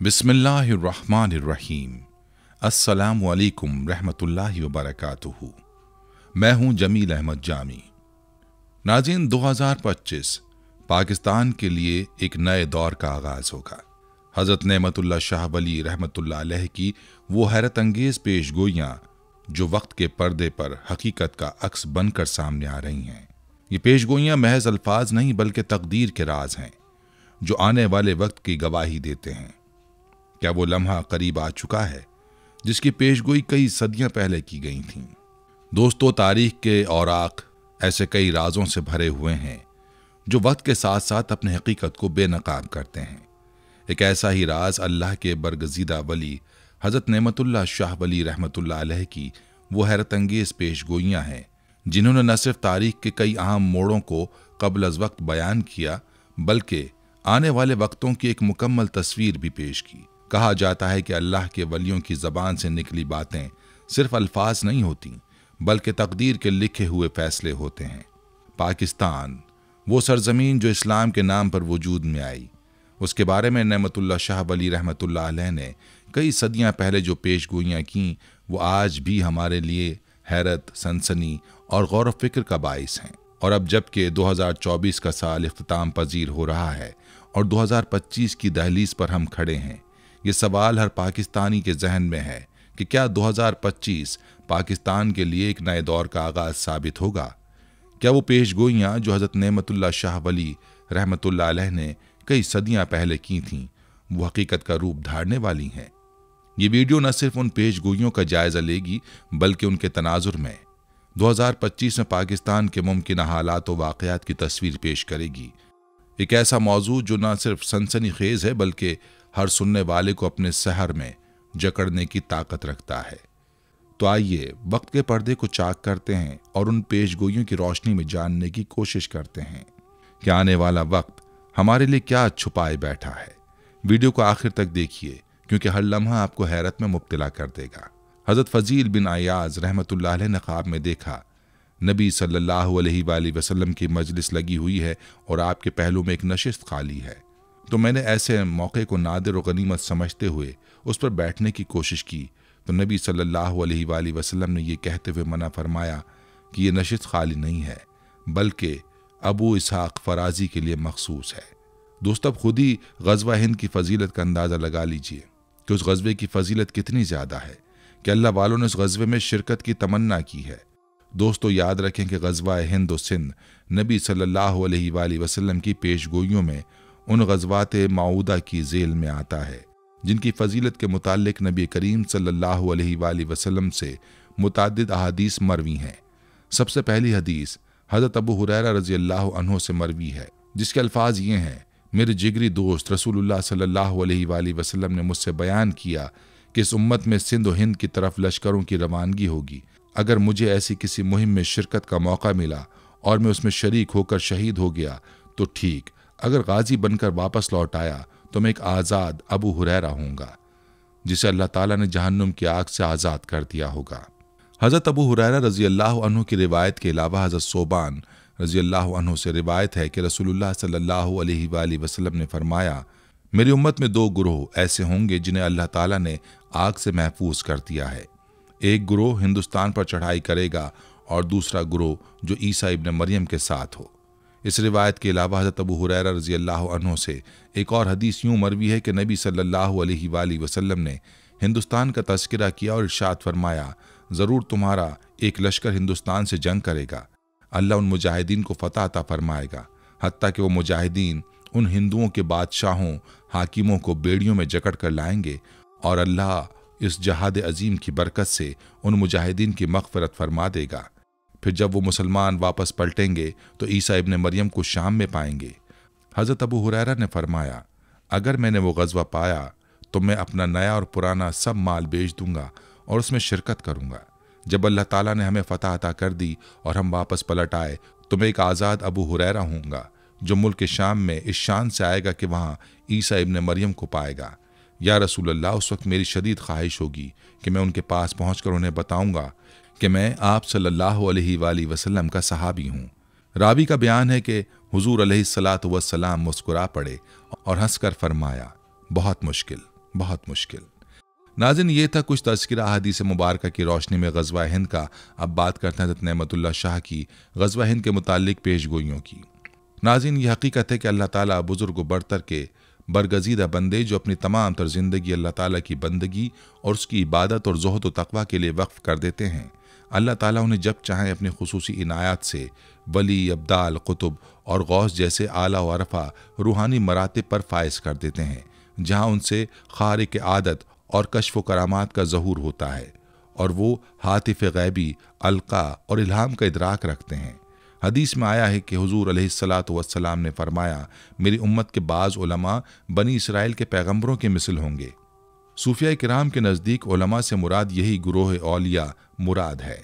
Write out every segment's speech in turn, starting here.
बिस्मिल्लाहिर्रहमानिर्रहीम। अस्सलामु अलैकुम रहमतुल्लाहि व बरकातुहू। मैं हूं जमील अहमद जामी। नाज़रीन, 2025 पाकिस्तान के लिए एक नए दौर का आगाज होगा। हज़रत नेमतुल्लाह शाह वली रहमतुल्लाह अलैह की वो हैरत अंगेज पेशगोइयाँ जो वक्त के पर्दे पर हकीकत का अक्स बनकर सामने आ रही हैं। ये पेशगोइयाँ महज अल्फाज नहीं बल्कि तकदीर के राज हैं जो आने वाले वक्त की गवाही देते हैं। क्या वो लम्हा करीब आ चुका है जिसकी पेशगोई कई सदियां पहले की गई थीं? दोस्तों, तारीख के औराक ऐसे कई राजों से भरे हुए हैं जो वक्त के साथ साथ अपने हकीकत को बेनकाब करते हैं। एक ऐसा ही राज अल्लाह के बरगजीदा वली हज़रत नेमतुल्लाह शाह वली रहमतुल्लाह अलैह की वो हैरत अंगेज पेशगोइयाँ हैं जिन्होंने न सिर्फ तारीख के कई अहम मोड़ों को कब्ल अज़ वक्त बयान किया बल्कि आने वाले वक्तों की एक मुकम्मल तस्वीर भी पेश की। कहा जाता है कि अल्लाह के वलियों की ज़बान से निकली बातें सिर्फ अल्फाज नहीं होती बल्कि तकदीर के लिखे हुए फैसले होते हैं। पाकिस्तान, वो सरजमीन जो इस्लाम के नाम पर वजूद में आई, उसके बारे में नेमतुल्लाह शाह वली रहमतुल्लाह अलैह ने कई सदियां पहले जो पेशगोइयाँ की वो आज भी हमारे लिए हैरत, सनसनी और गौर फिक्र का बाइस हैं। और अब जबकि 2024 का साल इख्तिताम पजीर हो रहा है और 2025 की दहलीज पर हम खड़े हैं, ये सवाल हर पाकिस्तानी के जहन में है कि क्या 2025 पाकिस्तान के लिए एक नए दौर का आगाज साबित होगा? क्या वो पेशगोइयाँ जो हज़रत नेमतुल्लाह शाह वली रहमतुल्लाह अलैह ने कई सदियां पहले की थीं वो हकीकत का रूप धारने वाली हैं? ये वीडियो न सिर्फ उन पेशगोइयों का जायजा लेगी बल्कि उनके तनाजुर में 2025 में पाकिस्तान के मुमकिन हालात व वाक़यात की तस्वीर पेश करेगी। एक ऐसा मौजू जो न सिर्फ सनसनी खेज है बल्कि हर सुनने वाले को अपने सहर में जकड़ने की ताकत रखता है। तो आइए वक्त के पर्दे को चाक करते हैं और उन पेशगोइयों की रोशनी में जानने की कोशिश करते हैं कि आने वाला वक्त हमारे लिए क्या छुपाए बैठा है। वीडियो को आखिर तक देखिए क्योंकि हर लम्हा आपको हैरत में मुब्तला कर देगा। हज़रत फजील बिन अयाज रहमतुल्लाह अलैह ने ख्वाब में देखा नबी सल्लल्लाहु अलैहि वसल्लम की मजलिस लगी हुई है और आपके पहलू में एक नशिस्त खाली है। तो मैंने ऐसे मौके को नादिर और गनीमत समझते हुए उस पर बैठने की कोशिश की तो नबी सल्लल्लाहु अलैहि वसल्लम ने ये कहते हुए मना फरमाया कि ये नशिस्त खाली नहीं है बल्कि अबू इसहाक फराजी के लिए मखसूस है। दोस्त, अब खुद ही ग़ज़वा हिंद की फ़जीलत का अंदाज़ा लगा लीजिए कि उस ग़ज़वे की फ़जीलत कितनी ज़्यादा है कि अल्लाह वालों ने उस ग़ज़वे में शिरकत की तमन्ना की है। दोस्तों, याद रखें कि ग़ज़वा हिंद और सिंध नबी सल्लल्लाहु अलैहि वसल्लम की पेशगोइयों में उन ग़ज़वात माऊदा की झेल में आता है जिनकी फ़जीलत के मुताल्लिक़ नबी करीम सल्लल्लाहु अलैहि वसल्लम से मुतअद्दिद अहादीस मरवी हैं। सबसे पहली हदीस हज़रत अबू हुरैरा रज़ियल्लाहु अन्हु से मरवी है जिसके अल्फाज ये हैं, मेरे जिगरी दोस्त रसूलुल्लाह सल्लल्लाहु अलैहि वसल्लम ने मुझसे बयान किया कि इस उम्मत में सिंध और हिंद की तरफ लश्करों की रवानगी होगी। अगर मुझे ऐसी किसी मुहिम में शिरकत का मौका मिला और मैं उसमें शरीक होकर शहीद हो गया तो ठीक, अगर गाजी बनकर वापस लौट आया तो मैं एक आज़ाद अबू हुरैरा होऊंगा जिसे अल्लाह ताला ने जहन्नुम की आग से आज़ाद कर दिया होगा। हज़रत अबू हुरैरा रज़ियल्लाहु अन्हु की रिवायत के अलावा हज़रत सोबान रज़ियल्लाहु अन्हु से रिवायत है कि रसूलुल्लाह सल्लल्लाहु अलैहि वसल्लम ने फरमाया, मेरी उम्मत में दो गुरोह ऐसे होंगे जिन्हें अल्लाह ताला ने आग से महफूज कर दिया है। एक गुरोह हिंदुस्तान पर चढ़ाई करेगा और दूसरा गुरोह जो ईसा इब्न मरियम के साथ हो। इस रिवायत के अलावा हज़रत अबू हुरैरा रज़ियल्लाहु अन्हु से एक और हदीस यूँ मरवी है कि नबी सल्लल्लाहु अलैहि वसल्लम ने हिंदुस्तान का तज़किरा किया और इरशाद फरमाया, ज़रूर तुम्हारा एक लश्कर हिंदुस्तान से जंग करेगा। अल्लाह उन मुजाहिदीन को फ़तह अता फरमाएगा हत्ता कि वो मुजाहिदीन उन हिंदुओं के बादशाहों हाकिमों को बेड़ियों में जकड़ कर लाएंगे और अल्लाह इस जहाद अजीम की बरकत से उन मुजाहिदीन की मग़फ़िरत फरमा देगा। फिर जब वो मुसलमान वापस पलटेंगे तो ईसा इब्न मरियम को शाम में पाएंगे। हज़रत अबू हुरैरा ने फरमाया, अगर मैंने वो ग़ज़वा पाया तो मैं अपना नया और पुराना सब माल बेच दूंगा और उसमें शिरकत करूंगा। जब अल्लाह ताला ने हमें फ़तह अता कर दी और हम वापस पलट आए तो मैं एक आज़ाद अबू हुरैरा हूँगा जो मुल्क शाम में इस शान से आएगा कि वहाँ ईसा इब्न मरियम को पाएगा। या रसूल अल्लाह, उस वक्त मेरी शदीद ख्वाहिश होगी कि मैं उनके पास पहुँचकर उन्हें बताऊँगा कि मैं आप सल्लल्लाहु अलैहि वसल्लम का सहाबी हूँ। रावी का बयान है कि हुजूर अलैहिस्सलातु वस्सलाम मुस्कुरा पड़े और हंसकर फरमाया, बहुत मुश्किल, बहुत मुश्किल। नाज़रीन, ये था कुछ तज़किरा हदीस मुबारक की रोशनी में ग़ज़वा हिंद का। अब बात करते हैं हज़रत नेमतुल्लाह शाह की ग़ज़वा हिंद के मुताल्लिक पेशगोइयों की। नाज़रीन, ये हकीकत है कि अल्लाह ताला बुज़ुर्ग बरतर के बरगज़ीदा बंदे जो अपनी तमाम तर ज़िंदगी अल्लाह ताला की बंदगी और उसकी इबादत और ज़ुहद व तक़वा के लिए वक्फ़ कर देते हैं, अल्लाह ताला उन्हें जब चाहें अपनी खुसूसी इनायत से वली, अब्दाल, कुतुब और गौस जैसे आला व अरफ़ा रूहानी मरातिब पर फ़ाइज़ कर देते हैं, जहाँ उनसे ख़ारिक़ आदत और कश्फ़ व करामात का ज़हूर होता है और वो हातिफ़ ग़ैबी, अलक़ा और इल्हाम का इदराक रखते हैं। हदीस में आया है कि हुज़ूर अलैहिस्सलातु वस्सलाम ने फरमाया, मेरी उम्मत के बाज़ उलमा बनी इसराइल के पैगम्बरों के मिसल होंगे। सूफिया किराम के नज़दीक उलमा से मुराद यही गुरोह औलिया मुराद है।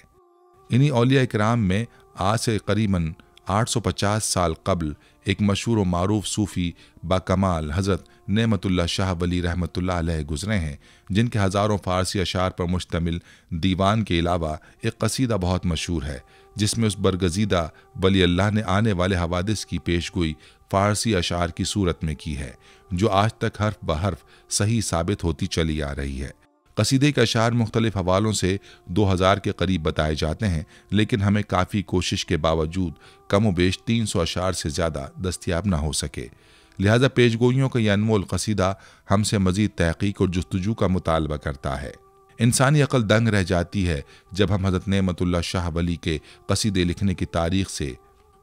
इन्हीं औलिया किराम में आज से करीबन 850 साल कबल एक मशहूर व मारूफ सूफ़ी बाकमाल हज़रत नेमतुल्लाह शाह वली रहमतुल्लाह अलैह गुज़रे हैं, जिनके हज़ारों फ़ारसी अशार पर मुश्तमिल दीवान के अलावा एक कसीदा बहुत मशहूर है, जिसमें उस बरगज़ीदा वली अल्लाह ने आने वाले हवादिस की पेशगोई फ़ारसी अशार की सूरत में की है, जो आज तक हर्फ ब हर्फ सही साबित होती चली आ रही है। कसीदे के अशार मुख्तलिफ हवालों से 2000 के करीब बताए जाते हैं, लेकिन हमें काफ़ी कोशिश के बावजूद कम व बेश 300 अशार से ज़्यादा दस्तयाब न हो सके। लिहाजा पेशगोइयों का यह अनमोल कसीदा हमसे मज़ीद तहक़ीक़ और जुस्तजू का मुतालबा करता है। इंसानी अक़ल दंग रह जाती है जब हम हज़रत नेमतुल्लाह शाह वली के कसीदे लिखने की तारीख़ से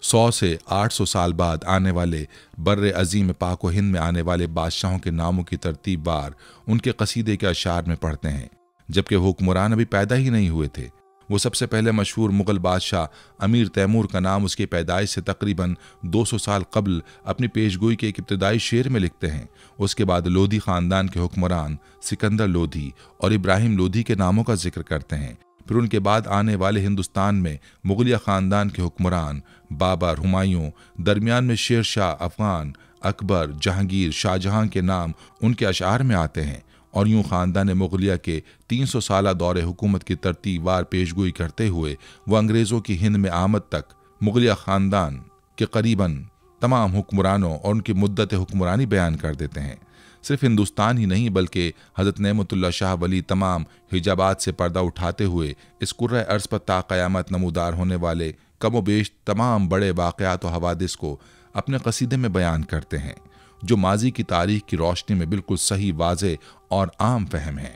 100 से 800 साल बाद आने वाले बर्र अज़ीम पाक व हिंद में आने वाले बादशाहों के नामों की तरतीब वार उनके कसीदे के अशार में पढ़ते हैं, जबकि हुक्मरान अभी पैदा ही नहीं हुए थे। वो सबसे पहले मशहूर मुग़ल बादशाह अमीर तैमूर का नाम उसकी पैदाइश से तकरीबन 200 साल कबल अपनी पेशगोई के एक इब्तदाई शेर में लिखते हैं। उसके बाद लोधी ख़ानदान के हुक्मरान सिकंदर लोधी और इब्राहिम लोधी के नामों का जिक्र करते हैं। फिर उनके बाद आने वाले हिंदुस्तान में मुग़लिया ख़ानदान के हुक्मरान बाबर, हुमायूं, दरमियान में शेर शाह, अफ़गान, अकबर, जहांगीर, शाहजहां के नाम उनके अशार में आते हैं। और यूं ख़ानदान मुग़लिया के 300 साला दौरे हुकूमत की तरतीबवार पेशगोई करते हुए वह अंग्रेज़ों की हिंद में आमद तक मुग़लिया ख़ानदान के करीबन तमाम हुक्मरानों और उनकी मुद्दत हुक्मरानी बयान कर देते हैं। सिर्फ हिंदुस्तान ही नहीं बल्कि हज़रत नेमतुल्लाह शाह वली तमाम हिजाबात से पर्दा उठाते हुए इस कुर्रा अर्ज़ पर ता क़यामत नमूदार होने वाले कम व बेश तमाम बड़े वाक़यात व हवादिस को अपने कसीदे में बयान करते हैं, जो माजी की तारीख़ की रोशनी में बिल्कुल सही, वाज़े और आम फहम है।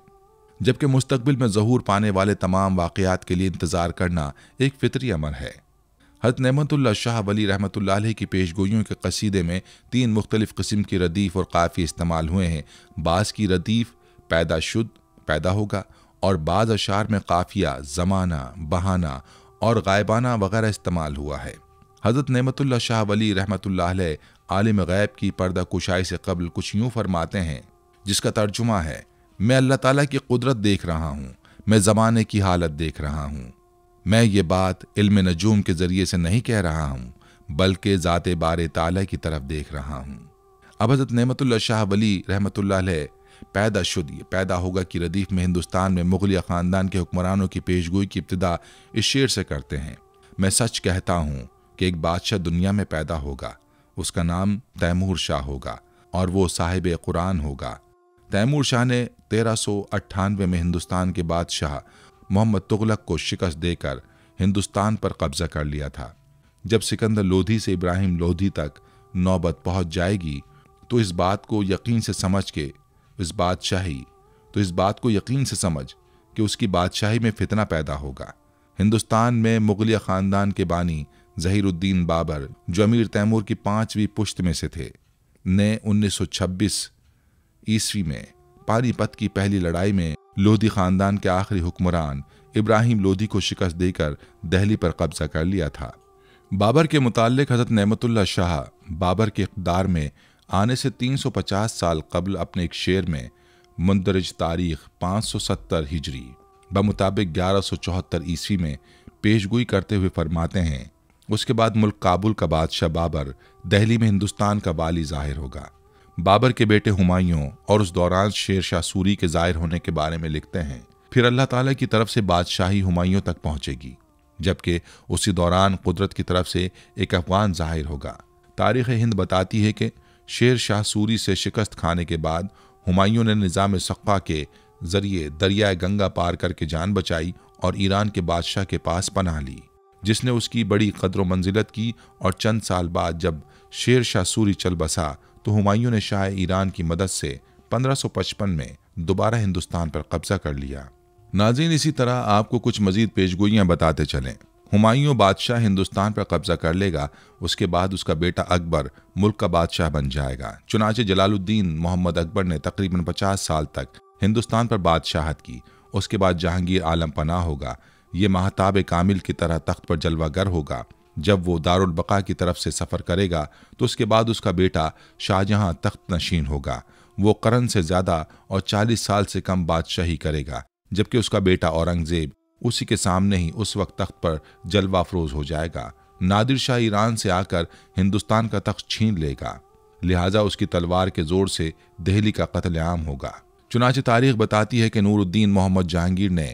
जबकि मुस्तक़बिल में ज़हूर पाने वाले तमाम वाक़यात के लिए इंतज़ार करना एक फ़ितरी अमर है। हज़रत नेमतुल्लाह शाह वली रहमतुल्लाह अलैह की पेशगोइयों के कसीदे में 3 मुख्तलिफ़ किस्म की रदीफ़ और काफ़ी इस्तेमाल हुए हैं। बाज़ की रदीफ़ पैदा शुद्ध, पैदा होगा, और बाज़ अशार में काफ़िया, ज़माना, बहाना और गायबाना वगैरह इस्तेमाल हुआ है। हज़रत नेमतुल्लाह शाह वली रहमतुल्लाह अलैह आलिम गैब की पर्दा कुशाई से कबल कुछ यूँ फरमाते हैं, जिसका तर्जुमा है, मैं अल्लाह ताला की कुदरत देख रहा हूँ, मैं ज़माने की हालत देख रहा हूँ। मैं ये बात इल्म नजूम के ज़रिए से नहीं कह रहा हूँ, बल्कि ज़ाते बारे ताला की तरफ देख रहा हूँ। अब हज़रत नेमतुल्लाह शाह वली रहमतुल्लाह अलैह पैदा शुद्ध, ये पैदा होगा कि रदीफ़ में हिंदुस्तान में मुग़लिया ख़ानदान के हुक्मरानों की पेशगोई की इब्तिदा इस शेर से करते हैं, मैं सच कहता हूँ कि एक बादशाह दुनिया में पैदा होगा, उसका नाम तैमूर शाह होगा और वो साहिब कुरान होगा। तैमूर शाह ने 1398 में हिंदुस्तान के बादशाह मोहम्मद तुगलक को शिकस्त देकर हिंदुस्तान पर कब्जा कर लिया था। जब सिकंदर लोधी से इब्राहिम लोधी तक नौबत पहुंच जाएगी तो इस बात को यकीन से समझ कि उसकी बादशाही में फितना पैदा होगा। हिंदुस्तान में मुग़लिया ख़ानदान के बानी ज़हीरुद्दीन बाबर, जो अमीर तैमूर की 5वीं पुश्त में से थे, ने 1926 ईस्वी में पानीपत की पहली लड़ाई में लोधी ख़ानदान के आखिरी हुक्मरान इब्राहिम लोधी को शिकस्त देकर दिल्ली पर कब्जा कर लिया था। बाबर के मुताल्लिक हज़रत नेमतुल्लाह शाह बाबर के इक़्तिदार में आने से 350 साल कबल अपने एक शेर में मुंदरज तारीख़ 570 हिजरी बमुताबिक 1174 ईस्वी में पेशगोई करते हुए फरमाते हैं, उसके बाद मुल्क काबुल का बादशाह बाबर दिल्ली में हिंदुस्तान का वाली ज़ाहिर होगा। बाबर के बेटे हुमायूं और उस दौरान शेर शाह सूरी के ज़ाहिर होने के बारे में लिखते हैं। फिर अल्लाह ताला की तरफ से बादशाही हुमायूं तक पहुंचेगी, जबकि उसी दौरान कुदरत की तरफ से एक अफ़गान ज़ाहिर होगा। तारीख़ हिंद बताती है कि शेर शाह सूरी से शिकस्त खाने के बाद हुमायूं ने निज़ाम सक्का के जरिए दरियाए गंगा पार करके जान बचाई और ईरान के बादशाह के पास पनाह ली, जिसने उसकी बड़ी कद्र मंजिलत की। और चंद साल बाद जब शेर शाह सूरी चल बसा तो हुमायूं ने शाह ईरान की मदद से 1555 में दोबारा हिंदुस्तान पर कब्जा कर लिया। नाज़रीन, इसी तरह आपको कुछ मजीद पेशगोइयां बताते चलें। हुमायूं बादशाह हिंदुस्तान पर कब्जा कर लेगा, उसके बाद उसका बेटा अकबर मुल्क का बादशाह बन जाएगा। चुनाचे जलालुद्दीन मोहम्मद अकबर ने तकरीबन 50 साल तक हिंदुस्तान पर बादशाहत की। उसके बाद जहांगीर आलम पनाह होगा। ये महताब कामिल की तरह तख्त पर जलवागर होगा। जब वो दारुल बका की तरफ से सफ़र करेगा तो उसके बाद उसका बेटा शाहजहां तख्त नशीन होगा। वो करन से ज़्यादा और 40 साल से कम बादशाही करेगा, जबकि उसका बेटा औरंगज़ेब उसी के सामने ही उस वक्त तख्त पर जलवा अफरोज हो जाएगा। नादिर शाह ईरान से आकर हिंदुस्तान का तख्त छीन लेगा, लिहाजा उसकी तलवार के जोर से दिल्ली का कत्लेआम होगा। चुनाचे तारीख बताती है कि नूरुद्दीन मोहम्मद जहांगीर ने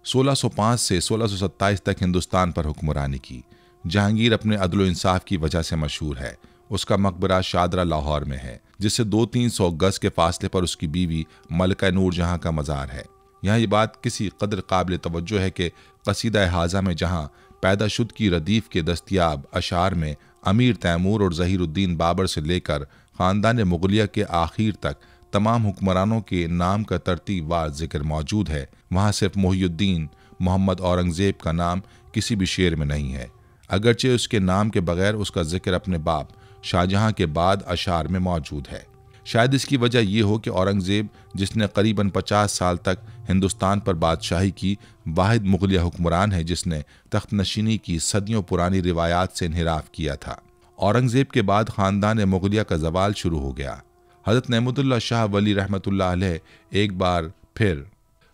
1605 से 1627 तक हिंदुस्तान पर हुक्मरानी की। जहांगीर अपने अदल इंसाफ की वजह से मशहूर है। उसका मकबरा शादरा लाहौर में है, जिससे 200-300 गज के फासले पर उसकी बीवी मलका नूरजहां का मज़ार है। यहाँ ये बात किसी कदर काबिल तवज्जो है कि कसीदा हाजा में जहाँ पैदाशुद की रदीफ के दस्तियाब अशार में अमीर तैमूर और ज़हीरुद्दीन बाबर से लेकर ख़ानदान मुग़लिया के आखिर तक तमाम हुक्मरानों के नाम का तरतीबवार जिक्र मौजूद है, वहाँ सिर्फ मुहियुद्दीन मोहम्मद औरंगज़ेब का नाम किसी भी शेर में नहीं है, अगरचे उसके नाम के बगैर उसका जिक्र अपने बाप शाहजहां के बाद अशार में मौजूद है। शायद इसकी वजह यह हो कि औरंगज़ेब, जिसने करीबन 50 साल तक हिंदुस्तान पर बादशाही की, वाहिद मुग़लिया हुक्मरान है जिसने तख्त नशीनी की सदियों पुरानी रिवायात से इन्हिराफ किया था। औरंगज़ेब के बाद ख़ानदान मुग़लिया का ज़वाल शुरू हो गया। हज़रत नेमतुल्लाह शाह वली रहमतुल्लाह अलैह एक बार फिर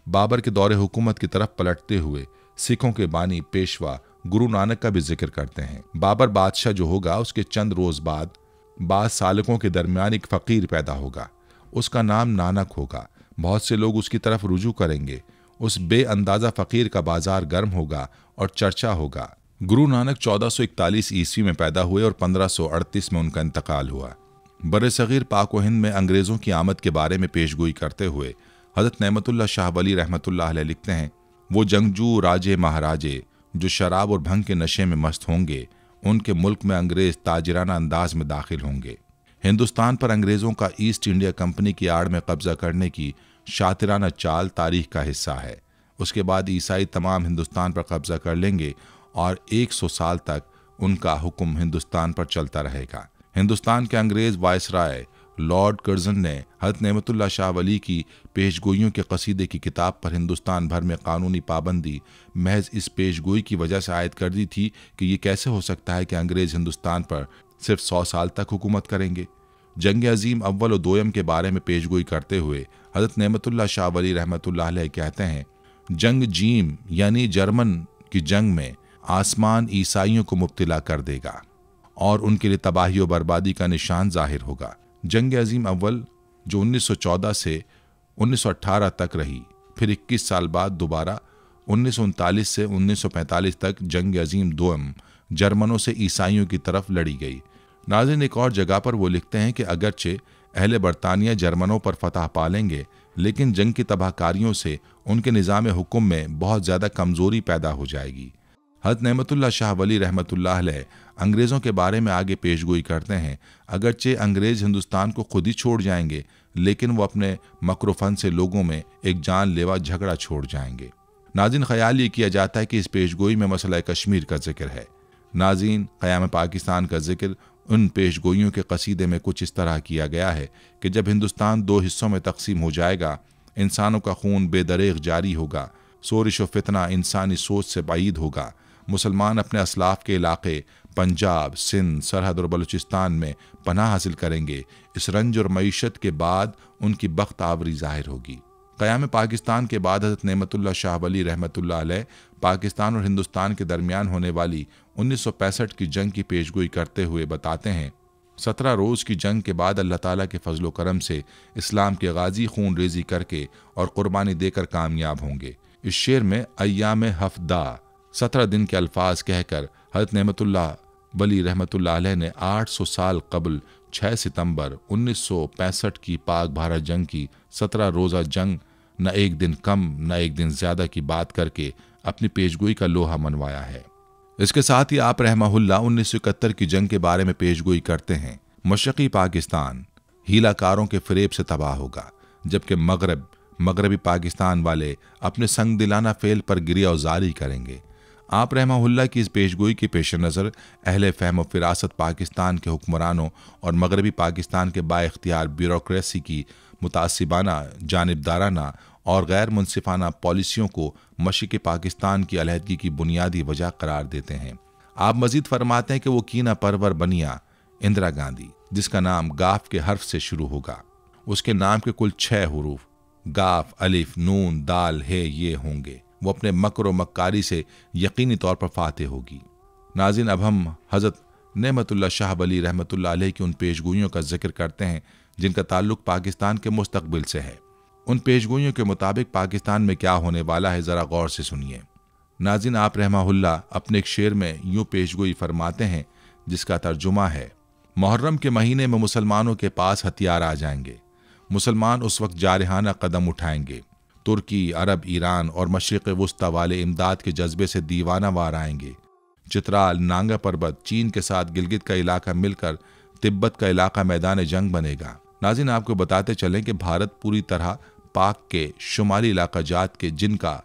बाबर के दौरे हुकूमत की तरफ पलटते हुए सिखों के बानी पेशवा गुरु नानक का भी जिक्र करते हैं। बाबर बादशाह जो होगा, उसके चंद रोज़ बाद 22 सालकों के दरमियान एक फ़कीर पैदा होगा। उसका नाम नानक होगा। बहुत से लोग उसकी तरफ रुजू करेंगे। उस बेअंदाज़ा फ़कीर का बाजार गर्म होगा और चर्चा होगा। गुरु नानक 1441 ईस्वी में पैदा हुए और 1538 में उनका इंतकाल हुआ। बरसगीर पाक व हिंद में अंग्रेज़ों की आमद के बारे में पेशगोई करते हुए हज़रत नेमतुल्लाह शाह वली रहमतुल्लाह अलैह लिखते हैं, वो जंगजू राजे महाराजे जो शराब और भंग के नशे में मस्त होंगे, उनके मुल्क में अंग्रेज़ ताजिराना अंदाज में दाखिल होंगे। हिंदुस्तान पर अंग्रेज़ों का ईस्ट इंडिया कंपनी की आड़ में कब्जा करने की शातिराना चाल तारीख का हिस्सा है। उसके बाद ईसाई तमाम हिंदुस्तान पर कब्जा कर लेंगे और 100 साल तक उनका हुक्म हिंदुस्तान पर चलता रहेगा। हिंदुस्तान के अंग्रेज़ वायसराय लॉर्ड कर्जन ने हज़रत नेमतुल्लाह शाह वली की पेशगोइयों के कसीदे की किताब पर हिंदुस्तान भर में कानूनी पाबंदी महज इस पेशगोई की वजह से आयद कर दी थी कि ये कैसे हो सकता है कि अंग्रेज़ हिंदुस्तान पर सिर्फ 100 साल तक हुकूमत करेंगे। जंग अजीम अव्वल और दोयम के बारे में पेशगोई करते हुए हज़रत नेमतुल्लाह शाह वली रहमतुल्लाह अलैह कहते हैं, जंग जीम यानी जर्मन की जंग में आसमान ईसाइयों को मुब्तला कर देगा और उनके लिए तबाही और बर्बादी का निशान जाहिर होगा। जंग अजीम अव्वल जो 1914 से 1918 तक रही, फिर 21 साल बाद दोबारा 1939 से 1945 तक जंग अजीम दोयम जर्मनों से ईसाइयों की तरफ लड़ी गई। नाज़रीन, एक और जगह पर वो लिखते हैं कि अगरचे अहले बरतानिया जर्मनों पर फतह पालेंगे, लेकिन जंग की तबाहकारियों से उनके निज़ाम हुक्म में बहुत ज़्यादा कमज़ोरी पैदा हो जाएगी। हज़रत नेमतुल्लाह शाह वली रहमतुल्लाह अलैह अंग्रेज़ों के बारे में आगे पेशगोई करते हैं, अगरचे अंग्रेज़ हिंदुस्तान को खुद ही छोड़ जाएंगे, लेकिन वो अपने मकरुफन से लोगों में एक जानलेवा झगड़ा छोड़ जाएंगे। नाज़रीन, ख्याल ये किया जाता है कि इस पेशगोई में मसला कश्मीर का जिक्र है। नाज़रीन, क़याम पाकिस्तान का जिक्र उन पेशगोइयों के कसीदे में कुछ इस तरह किया गया है कि जब हिंदुस्तान 2 हिस्सों में तकसीम हो जाएगा, इंसानों का खून बेदरेग जारी होगा, शोरिश व फितना इंसानी सोच से बाईद होगा, मुसलमान अपने असलाफ के इलाके पंजाब, सिंध, सरहद और बलूचिस्तान में पनाह हासिल करेंगे। इस रंज और मईशत के बाद उनकी बख्त आवरी जाहिर होगी। क़याम पाकिस्तान के बाद हज़रत नेमतुल्लाह शाह वली रहमतुल्लाह अलैह पाकिस्तान और हिंदुस्तान के दरमियान होने वाली 1965 की जंग की पेशगोई करते हुए बताते हैं, 17 रोज़ की जंग के बाद अल्लाह ताला के फजलो करम से इस्लाम के गाजी खून रेजी करके और कुर्बानी देकर कामयाब होंगे। इस शेर में अय्याम हफ्दा 17 दिन के अल्फाज कहकर हज़रत नेमतुल्लाह वली रहमतुल्लाह अलैह ने 800 साल कबल 6 सितंबर 1965 की पाक भारत जंग की 17 रोज़ा जंग न एक दिन कम न एक दिन ज़्यादा की बात करके अपनी पेशगोई का लोहा मनवाया है। इसके साथ ही आप रहमहुल्लाह 1971 की जंग के बारे में पेशगोई करते हैं। मशरक़ी पाकिस्तान हीलाकारों के फरेब से तबाह होगा, जबकि मगरबी पाकिस्तान वाले अपने संग दिलाना फेल पर गिरिया जारी करेंगे। आप रहमहुल्लाह की इस पेशगोई के पेश नज़र अहले फ़हम व फिरासत पाकिस्तान के हुक्मरानों और मगरबी पाकिस्तान के बाइख्तियार ब्यूरोक्रेसी की मुतासिबाना, जानिबदाराना और गैर मुनसिफाना पॉलिसियों को मशरिक़ी पाकिस्तान की अलहदगी की बुनियादी वजह करार देते हैं। आप मजीद फरमाते हैं कि वो कीना परवर बनिया इंदिरा गांधी, जिसका नाम गाफ के हर्फ से शुरू होगा, उसके नाम के कुल 6 हरूफ गाफ, अलिफ, नून, दाल, हे ये होंगे। वो अपने मकर व मक्कारी से यकीनी तौर पर फातेह होगी। नाज़रीन, अब हम हज़रत नेमतुल्लाह शाह वली रहमतुल्लाह अलैह की उन पेशगोइयों का जिक्र करते हैं जिनका ताल्लुक पाकिस्तान के मुस्तकबिल से है। उन पेशगोइयों के मुताबिक पाकिस्तान में क्या होने वाला है, ज़रा गौर से सुनिए। नाज़रीन, आप रहमहुल्लाह अपने एक शेर में यूँ पेशगोई फरमाते हैं जिसका तर्जुमा है, मुहर्रम के महीने में मुसलमानों के पास हथियार आ जाएंगे। मुसलमान उस वक्त जारहाना कदम उठाएंगे। तुर्की, अरब, ईरान और मशरिक़ वुस्ता वाले इमदाद के जज्बे से दीवाना वार आएंगे। चित्राल, नांगा पर्वत, चीन के साथ गिलगित का इलाका मिलकर तिब्बत का इलाका मैदान जंग बनेगा। नाज़रीन, आपको बताते चलें कि भारत पूरी तरह पाक के शुमाली इलाका जात के, जिनका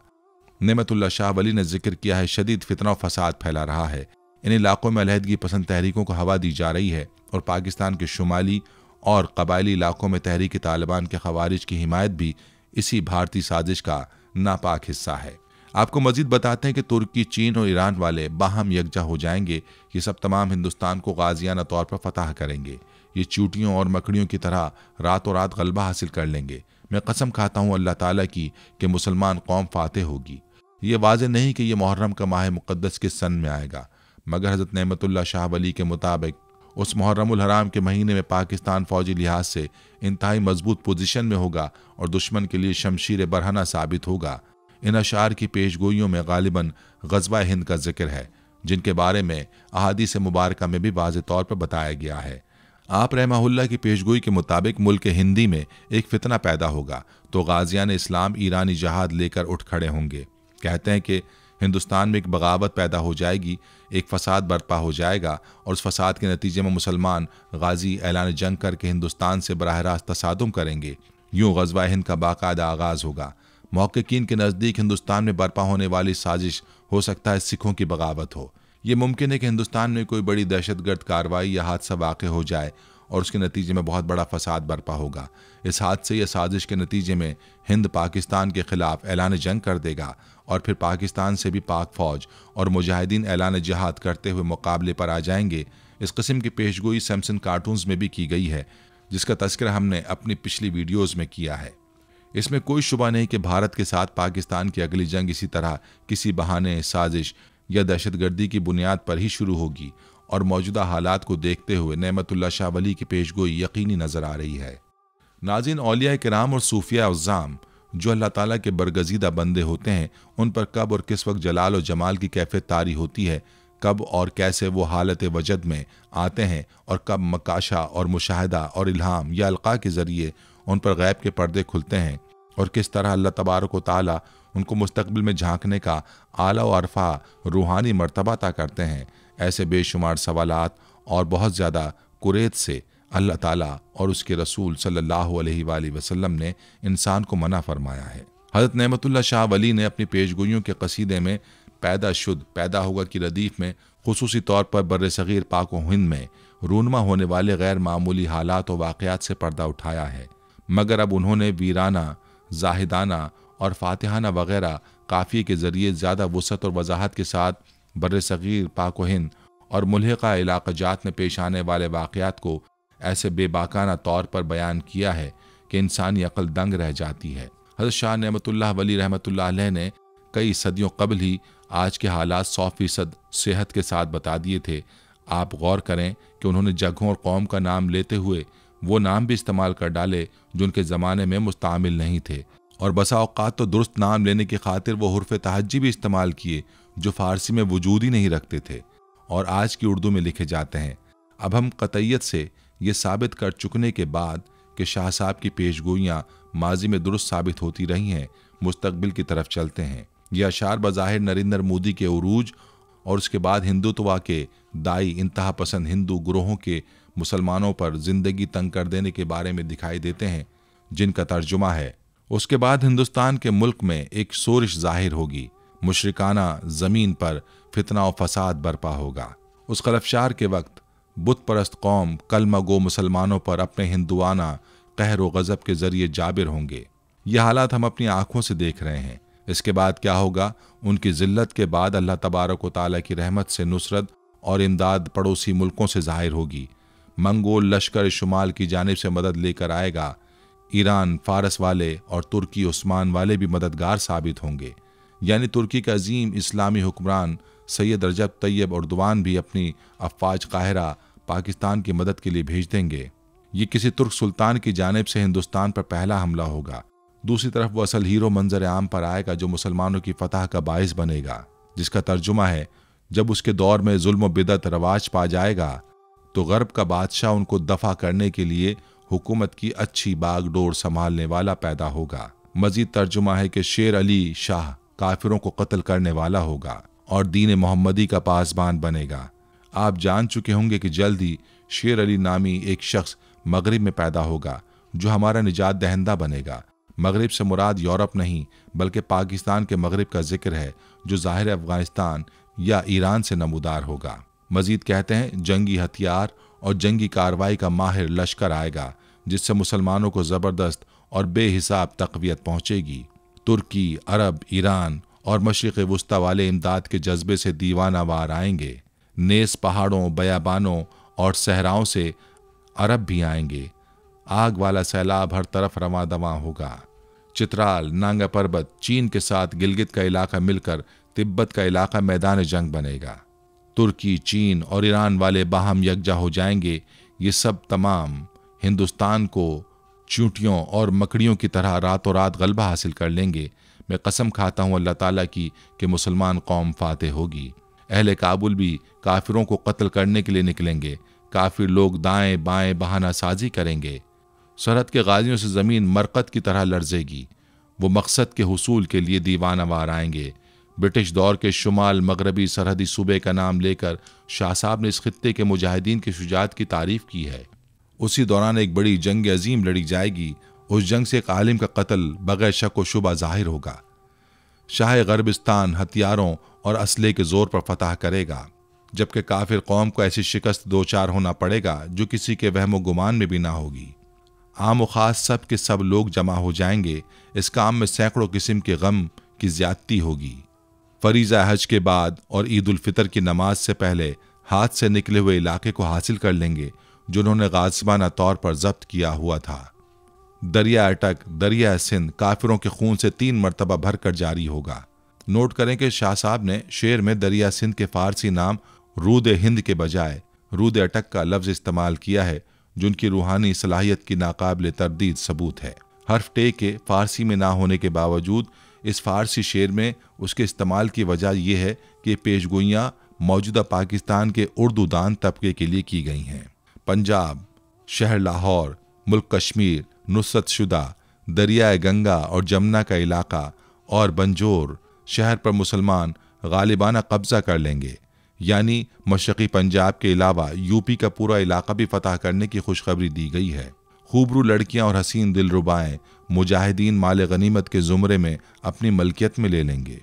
नेमतुल्लाह शाह वली ने जिक्र किया है, शदीद फितना और फसाद फैला रहा है। इन इलाकों में अलहदगी पसंद तहरीकों को हवा दी जा रही है और पाकिस्तान के शुमाली और कबायली इलाकों में तहरीक तालिबान के खवारिज की हिमायत भी इसी भारतीय साजिश का नापाक हिस्सा है। आपको मजीद बताते हैं कि तुर्की, चीन और ईरान वाले बाहम यकजा हो जाएंगे। ये सब तमाम हिंदुस्तान को गाजियाना तौर पर फतह करेंगे। ये चूटियों और मकड़ियों की तरह रातों रात गलबा हासिल कर लेंगे। मैं कसम खाता हूँ अल्लाह ताला की कि मुसलमान कौम फातेह होगी। ये वाज़ेह नहीं कि यह मुहर्रम का माह मुक़द्दस किस सन में आएगा, मगर हज़रत नेमतुल्लाह शाह वली के मुताबिक उस मुहर्रमुल हराम के महीने में पाकिस्तान फौजी लिहाज से इंतहाई मजबूत पोजीशन में होगा और दुश्मन के लिए शमशीर बरहना साबित होगा। इन अशार की पेशगोइयों में गालिबन ग़ज़वा हिंद का जिक्र है, जिनके बारे में अहादीस मुबारका में भी वाज़ेह तौर पर बताया गया है। आप रहमहुल्लाह की पेशगोई के मुताबिक मुल्क हिंदी में एक फितना पैदा होगा तो गाजियान इस्लाम ईरानी जहाद लेकर उठ खड़े होंगे। कहते हैं कि हिंदुस्तान में एक बगावत पैदा हो जाएगी, एक फसाद बर्पा हो जाएगा और उस फसाद के नतीजे में मुसलमान गाजी ऐलान जंग करके हिंदुस्तान से बराह रास्त तसादुम करेंगे। यूँ ग़ज़वा हिंद का बाकायदा आगाज़ होगा। मुहक्किकीन के नज़दीक हिंदुस्तान में बर्पा होने वाली साजिश हो सकता है सिखों की बगावत हो। ये मुमकिन है कि हिंदुस्तान में कोई बड़ी दहशतगर्द कार्रवाई या हादसा वाक़ हो जाए और उसके नतीजे में बहुत बड़ा फसाद बर्पा होगा। इस हादसे या साजिश के नतीजे में हिंद पाकिस्तान के खिलाफ ऐलान जंग कर देगा और फिर पाकिस्तान से भी पाक फौज और मुजाहिदीन ऐलान जिहाद करते हुए मुकाबले पर आ जाएंगे। इस किस्म की पेशगोई सैमसन कार्टून्स में भी की गई है, जिसका तज़किरा हमने अपनी पिछली वीडियोज़ में किया है। इसमें कोई शुबा नहीं कि भारत के साथ पाकिस्तान की अगली जंग इसी तरह किसी बहाने, साजिश या दहशतगर्दी की बुनियाद पर ही शुरू होगी और मौजूदा हालात को देखते हुए नेमतुल्लाह शाह वली की पेशगोई यकीनी नज़र आ रही है। नाज़रीन, औलिया किराम और सूफिया उज़्ज़ाम जो अल्लाह ताला के बरगज़ीदा बंदे होते हैं, उन पर कब और किस वक्त जलाल और जमाल की कैफियत तारी होती है, कब और कैसे वो हालत वजद में आते हैं और कब मकाशा और मुशाहिदा और इल्हाम या अलक़ा के ज़रिए उन पर गैब के पर्दे खुलते हैं और किस तरह अल्लाह तबारक व तआला उनको मुस्तकबिल में झांकने का आला व अरफा रूहानी मर्तबा अता करते हैं। ऐसे बेशुमार सवालात और बहुत ज़्यादा कुरैत से अल्लाह ताला और उसके रसूल सल्लल्लाहु अलैहि वसल्लम ने इंसान को मना फरमाया है। हज़रत नेमतुल्लाह शाह वली ने अपनी पेशगोइयों के कसीदे में पैदा होगा की रदीफ़ में खुसूसी तौर पर बर्र सग़ीर पाक व हिंद में रूनमा होने वाले गैर मामूली हालात व वाक़यात से पर्दा उठाया है, मगर अब उन्होंने वीराना, जाहिदाना और फातिहाना वगैरह काफ़िए के ज़रिए ज़्यादा वुसअत और वजाहत के साथ बर्र सग़ीर पाक व हिंद और मुल्हिक़ा इलाक़ा जात में पेश आने वाले वाक़यात को ऐसे बेबाकाना तौर पर बयान किया है कि इंसानी अक़ल दंग रह जाती है। हज़रत शाह नेमतुल्लाह वली रहमतुल्लाह अलैह ने कई सदियों कबल ही आज के हालात 100% सेहत के साथ बता दिए थे। आप गौर करें कि उन्होंने जगहों और कौम का नाम लेते हुए वो नाम भी इस्तेमाल कर डाले जो उनके ज़माने में मुस्तामिल नहीं थे, और बसा औक़ात तो दुरुस्त नाम लेने की खातिर वो हुर्फ़ तहज्जी भी इस्तेमाल किए जो फ़ारसी में वजूद ही नहीं रखते थे और आज की उर्दू में लिखे जाते हैं। अब हम कतईयत से ये साबित कर चुकने के बाद कि शाह साहब की पेशगोइयां माजी में दुरुस्त साबित होती रही हैं, मुस्तकबिल की तरफ चलते हैं। यह अशार बज़ाहिर नरेंद्र मोदी के उरूज और उसके बाद हिंदुत्वा के दाई इंतहा पसंद हिंदू ग्रोहों के मुसलमानों पर जिंदगी तंग कर देने के बारे में दिखाई देते हैं, जिनका तर्जुमा है उसके बाद हिंदुस्तान के मुल्क में एक सोरिश जाहिर होगी, मुशरिकाना जमीन पर फितना और फसाद बरपा होगा। उस खलफशार के वक्त बुत परस्त कौम कलमा गो मुसलमानों पर अपने हिंदुआना कहर व गज़ब के जरिए जाबिर होंगे। ये हालात हम अपनी आंखों से देख रहे हैं। इसके बाद क्या होगा? उनकी जिल्लत के बाद अल्लाह तबारक व तआला की रहमत से नुसरत और इमदाद पड़ोसी मुल्कों से जाहिर होगी। मंगोल लश्कर शुमाल की जानिब से मदद लेकर आएगा। ईरान, फारस वाले और तुर्की उस्मान वाले भी मददगार साबित होंगे। यानी तुर्की का अजीम इस्लामी हुक्मरान सैयद रजब तैयब उर्दवान भी अपनी अफवाज काहिरा पाकिस्तान की मदद के लिए भेज देंगे। ये किसी तुर्क सुल्तान की जानिब से हिंदुस्तान पर पहला हमला होगा। दूसरी तरफ वो असल हीरो मंजर आम पर आएगा जो मुसलमानों की फतह का बाइस बनेगा, जिसका तर्जुमा है जब उसके दौर में जुल्म बिदत रवाज पा जाएगा तो गरब का बादशाह उनको दफा करने के लिए हुकूमत की अच्छी बागडोर संभालने वाला पैदा होगा। मजीद तर्जुमा है कि शेर अली शाह काफिरों को कत्ल करने वाला होगा और दीन मोहम्मदी का पासबान बनेगा। आप जान चुके होंगे कि जल्द ही शेर अली नामी एक शख्स मगरिब में पैदा होगा जो हमारा निजात दहिंदा बनेगा। मगरिब से मुराद यूरोप नहीं बल्कि पाकिस्तान के मगरिब का जिक्र है जो ज़ाहिर अफगानिस्तान या ईरान से नमूदार होगा। मजीद कहते हैं जंगी हथियार और जंगी कार्रवाई का माहिर लश्कर आएगा जिससे मुसलमानों को ज़बरदस्त और बेहिसाब तक़वियत पहुँचेगी। तुर्की, अरब, ईरान और मशरिक़ वुस्ता वाले इमदाद के जज्बे से दीवाना वार आएंगे। नेस पहाड़ों, बयाबानों और सहराओं से अरब भी आएंगे। आग वाला सैलाब हर तरफ रवां दवां होगा। चित्राल, नांगा पर्वत, चीन के साथ गिलगित का इलाका मिलकर तिब्बत का इलाका मैदान जंग बनेगा। तुर्की, चीन और ईरान वाले बाहम यकजा हो जाएंगे। ये सब तमाम हिंदुस्तान को चूंटियों और मकड़ियों की तरह रातों रात गलबा हासिल कर लेंगे। मैं कसम खाता हूँ अल्लाह ताला की कि मुसलमान कौम फाते होगी। अहले काबुल भी काफिरों को कत्ल करने के लिए निकलेंगे। काफिर लोग दाएं बाएं बहाना साजी करेंगे। सरहद के गाजियों से ज़मीन मरकत की तरह लर्जेगी। वो मकसद के हुसूल के लिए दीवाना वार आएंगे। ब्रिटिश दौर के शुमाल मगरबी सरहदी सूबे का नाम लेकर शाह साहब ने इस खित्ते के मुजाहिदीन की शुजाअत की तारीफ की है। उसी दौरान एक बड़ी जंग अजीम लड़ी जाएगी। उस जंग से एक आलिम का कत्ल बगैर शक व शुबा जाहिर होगा। शाह गरबिस्तान हथियारों और असले के जोर पर फतह करेगा, जबकि काफिर कौम को ऐसी शिकस्त दो चार होना पड़ेगा जो किसी के वहमो गुमान में भी ना होगी। आम व खास सब के सब लोग जमा हो जाएंगे। इस काम में सैकड़ों किस्म के गम की ज्यादती होगी। फरीज़ा हज के बाद और ईद उल फितर की नमाज से पहले हाथ से निकले हुए इलाके को हासिल कर लेंगे जो उन्होंने गाज़िबाना तौर पर जब्त किया हुआ था। दरिया अटक, दरिया सिंध काफिरों के खून से 3 मरतबा भरकर जारी होगा। नोट करें कि शाह साहब ने शेर में दरिया सिंध के फारसी नाम रूद हिंद के बजाय रूद अटक का लफ्ज़ इस्तेमाल किया है जो उनकी रूहानी सलाहियत की नाकाबिल तरदीद सबूत है। हर्फ टे के फारसी में ना होने के बावजूद इस फारसी शेर में उसके इस्तेमाल की वजह यह है कि पेशगोइयाँ मौजूदा पाकिस्तान के उर्दू दान तबके के लिए की गई हैं। पंजाब, शहर लाहौर, मुल्क कश्मीर, नुसरत शुदा, दरियाए गंगा और जमुना का इलाका और बंजोर शहर पर मुसलमान गालिबाना कब्जा कर लेंगे। यानी मशरक़ी पंजाब के अलावा यूपी का पूरा इलाका भी फतह करने की खुशखबरी दी गई है। खूबरू लड़कियां और हसीन दिलरुबाएं मुजाहिदीन माल गनीमत के ज़ुमरे में अपनी मलकियत में ले लेंगे।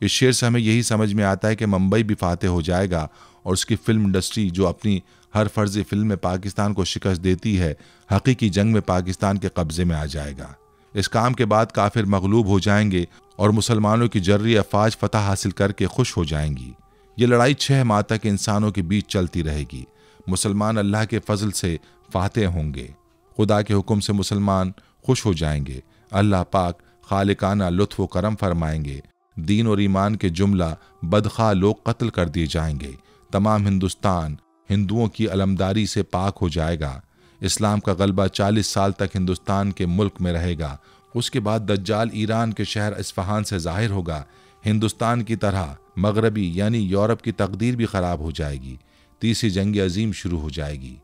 इस शेर से हमें यही समझ में आता है कि मुंबई भी फातेह हो जाएगा और उसकी फिल्म इंडस्ट्री जो अपनी हर फर्जी फिल्म में पाकिस्तान को शिकस्त देती है, हकीकी जंग में पाकिस्तान के कब्जे में आ जाएगा। इस काम के बाद काफिर मगलूब हो जाएंगे और मुसलमानों की जर्री अफवाज फतह हासिल करके खुश हो जाएंगी। ये लड़ाई 6 माह तक इंसानों के बीच चलती रहेगी। मुसलमान अल्लाह के फजल से फातेह होंगे। खुदा के हुक्म से मुसलमान खुश हो जाएंगे। अल्लाह पाक खालिकाना लुत्फ़ व करम फरमाएंगे। दीन और ईमान के जुमला बदखा लोग कत्ल कर दिए जाएंगे। तमाम हिंदुस्तान हिंदुओं की अलमदारी से पाक हो जाएगा। इस्लाम का गलबा 40 साल तक हिंदुस्तान के मुल्क में रहेगा। उसके बाद दज्जाल ईरान के शहर इस्फहान से जाहिर होगा। हिंदुस्तान की तरह मगरबी यानी यूरोप की तकदीर भी ख़राब हो जाएगी। तीसरी जंग अजीम शुरू हो जाएगी।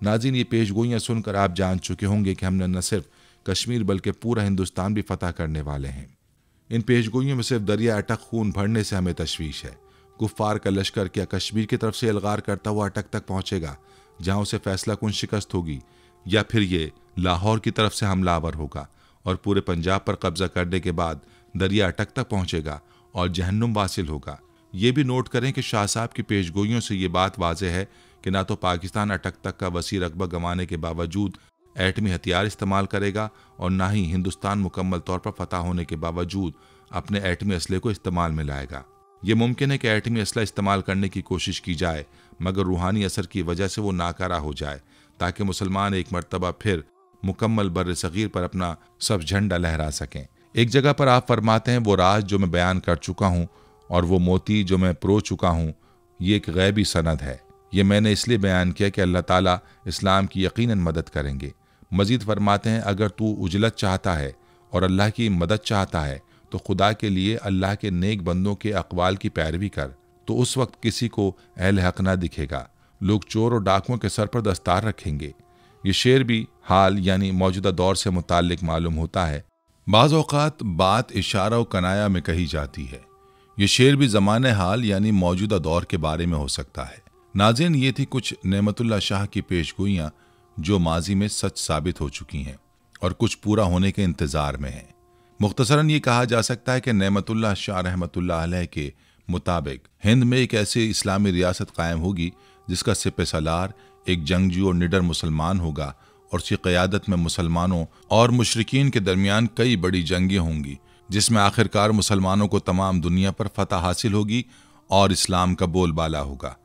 नाज़रीन, ये पेशगोइयाँ सुनकर आप जान चुके होंगे कि हमने न सिर्फ कश्मीर बल्कि पूरा हिंदुस्तान भी फतह करने वाले हैं। इन पेशगोइयों में सिर्फ दरिया अटक खून भरने से हमें तशवीश है। कुफ्फार का लश्कर क्या कश्मीर की तरफ से एलगार करता हुआ अटक तक पहुंचेगा, जहां उसे फैसला कुन शिकस्त होगी, या फिर ये लाहौर की तरफ से हमलावर होगा और पूरे पंजाब पर कब्जा करने के बाद दरिया अटक तक पहुंचेगा और जहन्नुम वासिल होगा। ये भी नोट करें कि शाह साहब की पेशगोइयों से ये बात वाज़ेह है कि ना तो पाकिस्तान अटक तक का वसी रकबा गंवाने के बावजूद एटमी हथियार इस्तेमाल करेगा और ना ही हिंदुस्तान मुकम्मल तौर पर फतह होने के बावजूद अपने एटमी असले को इस्तेमाल में लाएगा। ये मुमकिन है कि एटमी असला इस्तेमाल करने की कोशिश की जाए, मगर रूहानी असर की वजह से वो नाकारा हो जाए, ताकि मुसलमान एक मरतबा फिर मुकम्मल बर्र सगीर पर अपना सब झंडा लहरा सकें। एक जगह पर आप फरमाते हैं, वो राज जो मैं बयान कर चुका हूँ और वो मोती जो मैं परो चुका हूँ, ये एक गैबी सनद है। ये मैंने इसलिए बयान किया कि अल्लाह ताला इस्लाम की यकीनन मदद करेंगे। मजीद फरमाते हैं, अगर तू उजलत चाहता है और अल्लाह की मदद चाहता है तो खुदा के लिए अल्लाह के नेक बंदों के अक़वाल की पैरवी कर, तो उस वक्त किसी को अहल हक ना दिखेगा। लोग चोर और डाकुओं के सर पर दस्तार रखेंगे। ये शेर भी हाल यानी मौजूदा दौर से मुताल्लिक मालूम होता है। बाज़ औक़ात बात इशारा और कनाया में कही जाती है। ये शेर भी ज़माने हाल यानी मौजूदा दौर के बारे में हो सकता है। नाज़रीन, ये थी कुछ नेमतुल्लाह शाह की पेशगोइयाँ जो माजी में सच साबित हो चुकी हैं और कुछ पूरा होने के इंतज़ार में हैं। मुख्तसरन ये कहा जा सकता है कि नेमतुल्लाह शाह रहमतुल्लाह अलैह के मुताबिक हिंद में एक ऐसी इस्लामी रियासत कायम होगी जिसका सिपह सलार एक जंगजू और निडर मुसलमान होगा और उसकी क़यादत में मुसलमानों और मुशरिकीन के दरमियान कई बड़ी जंगें होंगी, जिसमें आखिरकार मुसलमानों को तमाम दुनिया पर फतह हासिल होगी और इस्लाम का बोलबाला होगा।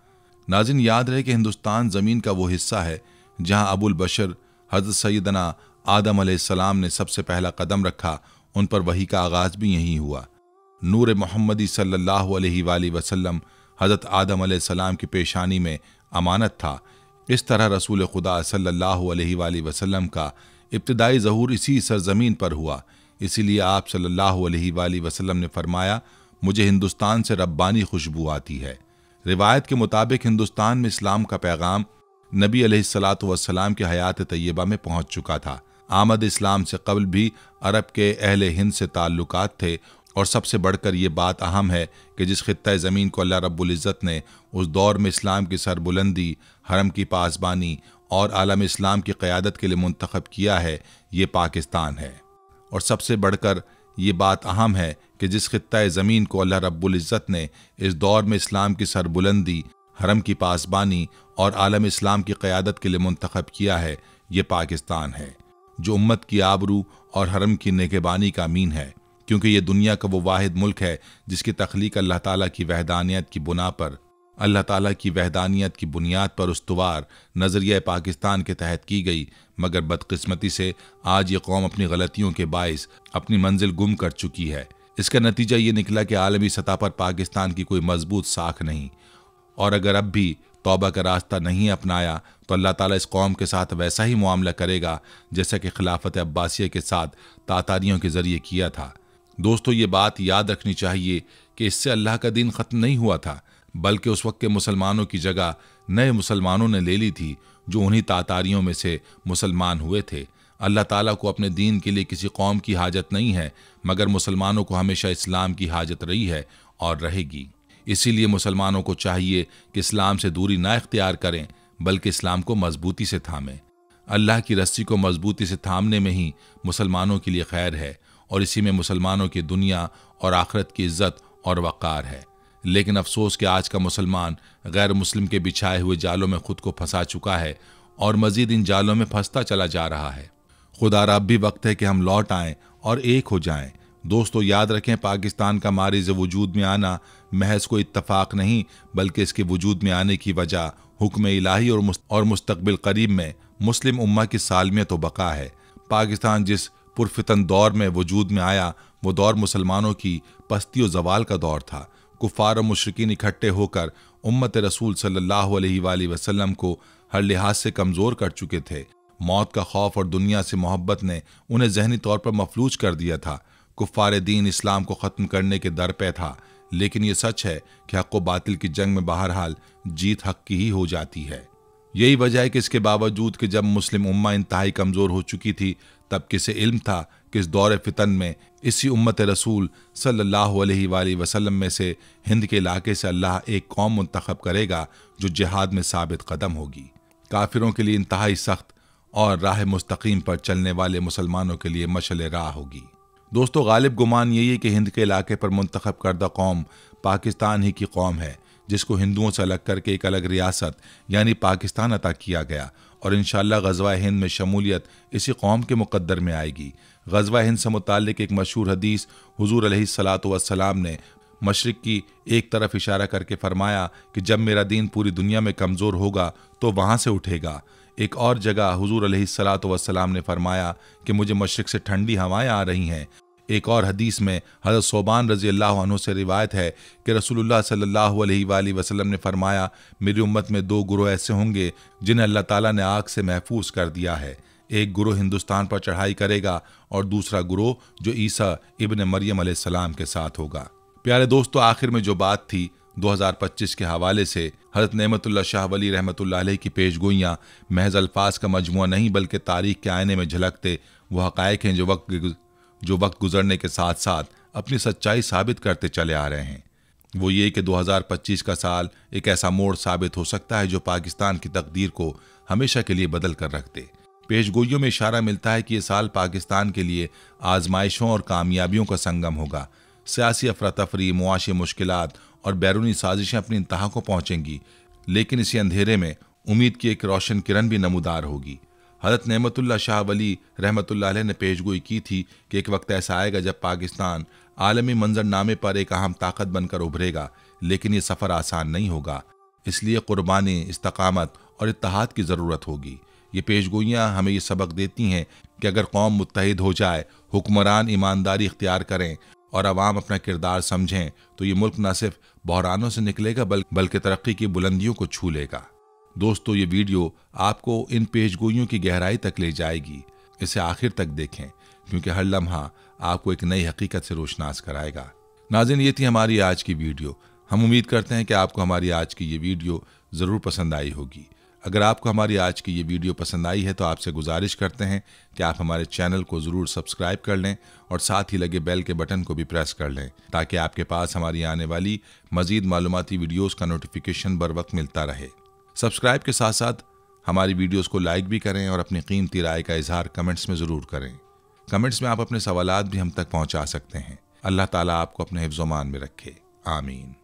नाज़रीन, याद रहे कि हिंदुस्तान ज़मीन का वो हिस्सा है जहाँ अबुल बशर हज़रत सैयदना आदम अलैहिस्सलाम ने सबसे पहला कदम रखा। उन पर वही का आगाज़ भी यहीं हुआ। नूर मोहम्मदी सल्लल्लाहु अलैहि वसल्लम हज़रत आदम अलैहिस्सलाम की पेशानी में अमानत था। इस तरह रसूल खुदा सल्लल्लाहु अलैहि वसल्लम का इब्तिदाई ज़हूर इसी सरज़मीन पर हुआ। इसीलिए आप सल्लल्लाहु अलैहि वसल्लम ने फरमाया, मुझे हिंदुस्तान से रब्बानी खुशबू आती है। रिवायत के मुताबिक हिंदुस्तान में इस्लाम का पैगाम नबी अलैहिस्सलातु वस्सलाम की हयात तैयबा में पहुँच चुका था। आमद इस्लाम से कबल भी अरब के अहले हिंद से ताल्लुकात थे, और सबसे बढ़कर ये बात अहम है कि जिस खित्ता ज़मीन को अल्लाह रब्बुल इज़्ज़त ने उस दौर में इस्लाम की सरबुलंदी, हरम की पासबानी और आलम इस्लाम की क़यादत के लिए मुंतखब किया है, ये पाकिस्तान है। और सबसे बढ़कर ये बात अहम है कि जिस खित्ता ज़मीन को अल्लाह रब्बुल इज़्ज़त ने इस दौर में इस्लाम की सरबुलंदी, हरम की पासबानी और आलम इस्लाम की क़यादत के लिए मुंतखब किया है, ये पाकिस्तान है, जो उम्मत की आबरू और हरम की नेगेबानी का अमीन है, क्योंकि ये दुनिया का वो वाहिद मुल्क है जिसकी तख्लीक अल्लाह ताला की वहदानियत की बुना पर, अल्लाह ताला की वहदानियत की बुनियाद पर उस्तवार नज़रिया पाकिस्तान के तहत की गई। मगर बदकिस्मती से आज ये कौम अपनी गलतियों के बाइस अपनी मंजिल गुम कर चुकी है। इसका नतीजा ये निकला कि आलमी सतह पर पाकिस्तान की कोई मजबूत साख नहीं, और अगर अब भी तौबा का रास्ता नहीं अपनाया तो अल्लाह ताला इस कौम के साथ वैसा ही मुआमला करेगा जैसा कि खिलाफत अब्बासिया के साथ तातारियों के ज़रिए किया था। दोस्तों, ये बात याद रखनी चाहिए कि इससे अल्लाह का दीन ख़त्म नहीं हुआ था, बल्कि उस वक्त के मुसलमानों की जगह नए मुसलमानों ने ले ली थी, जो उन्हीं तातारियों में से मुसलमान हुए थे। अल्लाह ताला को अपने दीन के लिए किसी कौम की हाजत नहीं है, मगर मुसलमानों को हमेशा इस्लाम की हाजत रही है और रहेगी। इसीलिए मुसलमानों को चाहिए कि इस्लाम से दूरी ना इख्तियार करें, बल्कि इस्लाम को मजबूती से थामें। अल्लाह की रस्सी को मजबूती से थामने में ही मुसलमानों के लिए खैर है, और इसी में मुसलमानों की दुनिया और आखिरत की इज्जत और वक़ार है। लेकिन अफसोस कि आज का मुसलमान गैर मुस्लिम के बिछाए हुए जालों में खुद को फंसा चुका है और मजीद इन जालों में फंसता चला जा रहा है। खुदारा अब भी वक्त है कि हम लौट आएँ और एक हो जाएं। दोस्तों, याद रखें, पाकिस्तान का मारिज़ वजूद में आना महज कोई इत्तफाक नहीं, बल्कि इसके वजूद में आने की वजह हुक्म इलाही और मुस्तकबिल करीब में मुस्लिम उम्मा की सालमियत व बका है। पाकिस्तान जिस पुरफितन दौर में वजूद में आया, वो दौर मुसलमानों की पस्ती और जवाल का दौर था। कुफ़ार और मुशरिकीन इकट्ठे होकर उम्मत रसूल सल्लल्लाहु अलैहि वसल्लम को हर लिहाज से कमज़ोर कर चुके थे। मौत का खौफ और दुनिया से मोहब्बत ने उन्हें जहनी तौर पर मफलूज कर दिया था। कुफ़ार दीन इस्लाम को ख़त्म करने के दर पे था, लेकिन ये सच है कि हक़ व बातिल की जंग में बहरहाल जीत हक़ की ही हो जाती है। यही वजह है कि इसके बावजूद कि जब मुस्लिम उम्मा इंतहाई कमज़ोर हो चुकी थी, तब किसे इल्म था कि इस दौर फितन में इसी उम्मत रसूल सल्लल्लाहु अलैहि वसल्लम में से हिंद के इलाके से अल्लाह एक कौम मुंतखब करेगा जो जिहाद में साबित कदम होगी। काफिरों के लिए इंतहाई सख्त और राह मुस्तकीम पर चलने वाले मुसलमानों के लिए मशल राह होगी। दोस्तों, गालिब गुमान यही है कि हिंद के इलाके पर मुंतखब करदा कौम पाकिस्तान ही की कौम है, जिसको हिंदुओं से अलग करके एक अलग रियासत यानी पाकिस्तान अता किया गया, और इंशाअल्लाह ग़ज़वा हिंद में शमूलियत इसी कौम के मुक़द्दर में आएगी। ग़ज़वा हिंद से मुताल्लिक़ एक मशहूर हदीस हुज़ूर अलैहिस्सलातु वस्सलाम ने मशरिक़ की एक तरफ इशारा करके फरमाया कि जब मेरा दीन पूरी दुनिया में कमज़ोर होगा तो वहाँ से उठेगा। एक और जगह हुज़ूर अलैहिस्सलातु वस्सलाम ने फरमाया कि मुझे मशरिक़ से ठंडी हवाएं आ रही हैं। एक और हदीस में हज़रत सोबान रज़ी अल्लाह अन्हु से रिवायत है कि रसूलुल्लाह सल्लल्लाहु अलैहि वसल्लम ने फरमाया, मेरी उम्मत में दो गुरोह ऐसे होंगे जिन्हें अल्लाह ताला ने आग से महफूज कर दिया है। एक गुरोह हिंदुस्तान पर चढ़ाई करेगा और दूसरा गुरोह जो ईसा इब्न मरियम अलैहिस्सलाम के साथ होगा। प्यारे दोस्तों, आखिर में जो बात थी 2025 के हवाले से हज़रत नेमतुल्लाह शाह वली रहमतुल्लाह अलैह की पेशगोइयाँ महज अल्फाज का मजमुआ नहीं बल्कि तारीख के आईने में झलकते वो हक़ाइक़ हैं जो वक्त गुजरने के साथ साथ अपनी सच्चाई साबित करते चले आ रहे हैं। वो ये कि 2025 का साल एक ऐसा मोड़ साबित हो सकता है जो पाकिस्तान की तकदीर को हमेशा के लिए बदल कर रख दे। पेशगोइयों में इशारा मिलता है कि ये साल पाकिस्तान के लिए आजमाइशों और कामयाबियों का संगम होगा। सियासी अफरा-तफरी, मुआशी मुश्किलात और बैरूनी साजिशें अपनी इंतहा को पहुंचेंगी, लेकिन इसी अंधेरे में उम्मीद की एक रोशन किरण भी नमूदार होगी। हज़रत नेमतुल्लाह शाह वली रहमतुल्लाह अलैह ने पेशगोई की थी कि एक वक्त ऐसा आएगा जब पाकिस्तान आलमी मंजरनामे पर एक अहम ताकत बनकर उभरेगा, लेकिन ये सफ़र आसान नहीं होगा। इसलिए कुर्बानी, इस्तकामत और इत्तेहाद की ज़रूरत होगी। ये पेशगोइयाँ हमें ये सबक देती हैं कि अगर कौम मुत्तहिद हो जाए, हुक्मरान ईमानदारी इख्तियार करें और अवाम अपना किरदार समझें, तो ये मुल्क न सिर्फ बहरानों से निकलेगा बल्कि तरक्की की बुलंदियों को छू लेगा। दोस्तों, ये वीडियो आपको इन पेशगोइयों की गहराई तक ले जाएगी। इसे आखिर तक देखें क्योंकि हर लम्हा आपको एक नई हकीकत से रोशनास कराएगा। नाज़रीन, ये थी हमारी आज की वीडियो। हम उम्मीद करते हैं कि आपको हमारी आज की ये वीडियो ज़रूर पसंद आई होगी। अगर आपको हमारी आज की ये वीडियो पसंद आई है तो आपसे गुजारिश करते हैं कि आप हमारे चैनल को ज़रूर सब्सक्राइब कर लें और साथ ही लगे बेल के बटन को भी प्रेस कर लें, ताकि आपके पास हमारी आने वाली मज़ीद मालूमाती वीडियोज़ का नोटिफिकेशन बर वक्त मिलता रहे। सब्सक्राइब के साथ साथ हमारी वीडियोस को लाइक भी करें और अपनी कीमती राय का इजहार कमेंट्स में ज़रूर करें। कमेंट्स में आप अपने सवालात भी हम तक पहुंचा सकते हैं। अल्लाह ताला आपको अपने हिफ्ज़-ओ-मान में रखे। आमीन।